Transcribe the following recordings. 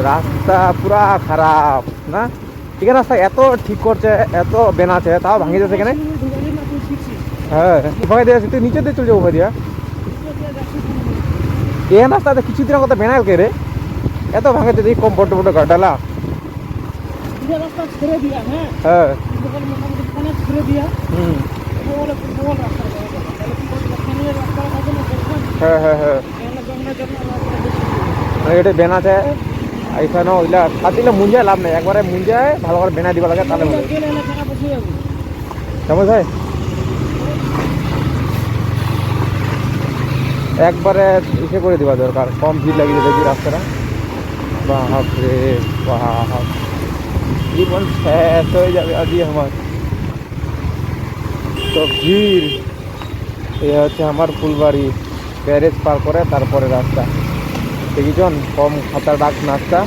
রাস্তা পুরা খারাপ না? এখানে রাস্তা এত ঠিক করছে, এত বেনাচ্ছে, তাও ভাঙে যাচ্ছে এখানে। হ্যাঁ ভাঙে দিয়েছে, তুই নিচে দিয়ে চলে যাবো ভাই দিয়া। এই রাস্তাতে কিছুদিনের কথা বেনাল কে রে, এত ভাঙে দিদি কম বড় বড় গাডালা। হ্যাঁ হ্যাঁ হ্যাঁ হ্যাঁ এটা বেনাছে এখানে ওইলা খাতিলে মুঞ্জায় লাভ নেই, একবারে মুঞ্জায় ভালো করে বেনা দিবা লাগে তাহলে কেমন হয়। একবারে ইসে করে দিবা দরকার, কম ভিড় লাগিয়ে দেখি রাস্তাটা। বাপরে বাপ, জীবন শেষ হয়ে যাবে আজই আমার, তো ভিড়। এ হচ্ছে আমার ফুলবাড়ি ব্যারেজ পার করে তারপরে রাস্তা দেখিছন, কম খাতারনাক রাস্তা,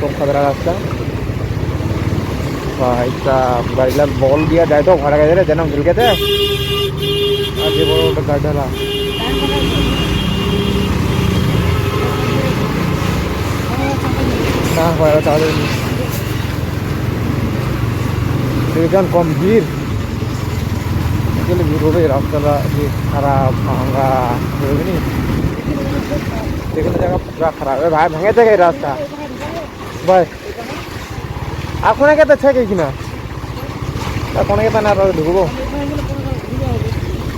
কম খাতারা রাস্তা। ভাইটা গাড়িটা বল দিয়া যায় তো ভাড়া গাড়ি যেন ঝুলকেতে আজকে বড় ওটা গাড়িটা না হয় তাহলে দেখেছেন কম ভিড়। ভিড় হবে রাস্তাটা খারাপ ভাঙা বুঝবি, যেখানে জায়গা পুরা খারাপ ভাই, ভেঙে থাকে এই রাস্তা ভাই। এখন একে তো থাকে কিনা এখন একে না ঢুকবো।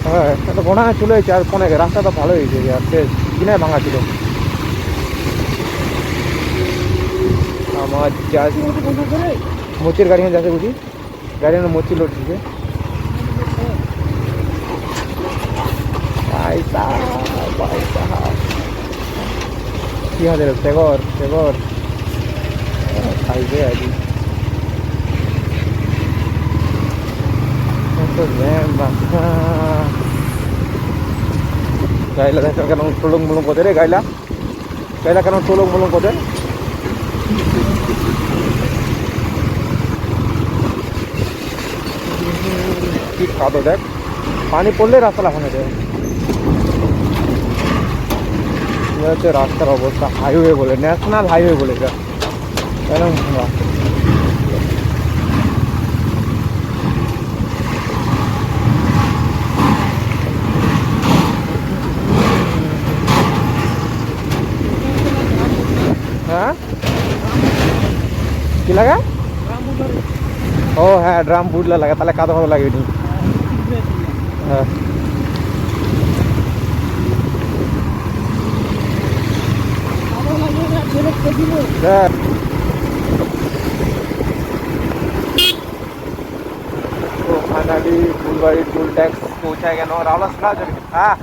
হ্যাঁ তো গোনা চলে হয়েছে, আর কোনে রাস্তা তো ভালো হয়েছে আর শেষ কিনায় ভাঙা ছিল আমার যা মোচির গাড়ি যাচ্ছে বুঝি, গাড়ি মোচি লোড দিছে কি হাতে সেগর সেগর খাইবে আজ গাইলা দেখ কেন টুলুং মুলুং করতে রে, গাইলা গাইলা কেন টুলুং মুলুং করতে। কি কাদো দেখ, পানি পড়লে রাস্তা লাগানো যায়। হচ্ছে রাস্তার অবস্থা, হাইওয়ে বলে, ন্যাশনাল হাইওয়ে বলে এটা, একদম ভাঙা। হ্যাঁ কি লাগা? ও হ্যাঁ ড্রাম বুটলা লাগে, তাহলে কাদা ভালো লাগে নি। হ্যাঁ तो फाइनली फुलबाड़ी टोल टैक्स पहुंचा गया और आवाज सुना। हाँ